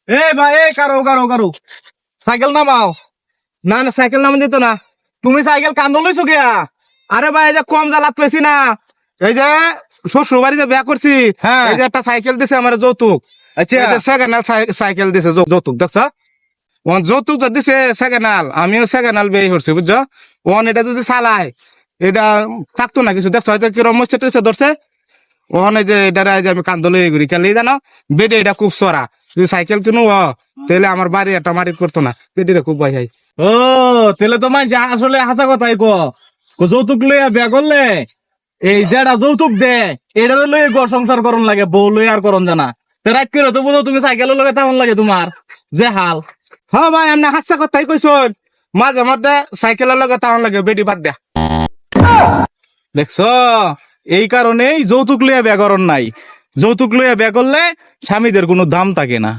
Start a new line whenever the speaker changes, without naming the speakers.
এ ভাই এ কারো সাইকেল নামাও। না না সাইকেল নামান যেত না, তুমি সাইকেল কান্দো লইছো গিয়া। আরে ভাই এই যে কম জ্বালাত পেয়েছি না, এই যে শ্বশুর বাড়িতে বিয়া করছি, এই যে একটা সাইকেল দিছে আমার যৌতুক।
আচ্ছা
সেকেন্ড হ্যান্ড সাইকেল দিছে যৌতুক, দেখছো? ওন যৌতুক যদি দিছে সেকেন্ড হ্যান্ড, আমিও সেকেন্ড হ্যান্ড বিয়ে করছি বুঝছো। ওন এটা যদি চালায় এটা থাকতো না কিছু, দেখছো হয়তো কিরম মস্তে ধরছে। ওখানে যে এটা যে আমি কান্দলে ঘুরি চালিয়ে জানো, বেডে এটা খুব সরা। যদি সাইকেল কিনু তাহলে আমার বাড়ি একটা মারি করতো না, বেডিটা খুব ভয় হয়।
ও তাহলে তোমার যা আসলে হাসা কথাই যৌতুক লইয়া বিয়া করলে এই যেটা যৌতুক দে এটা লই ঘর সংসার করন লাগে, বউ লই আর করন জানা। রাত করে তো বুঝো তুমি সাইকেলের লগে তেমন লাগে তোমার যে হাল।
হ্যাঁ ভাই এমনি হাসা কথাই কইছুন, মাঝে মধ্যে সাইকেলের লগে তাহলে লাগে বেডি বাদ দেয়া।
দেখছ, এই কারণেই যৌতুক লইয়া বিয়া করন নাই। যৌতুক লইয়া বিয়া করলে স্বামীদের কোনো দাম থাকে না।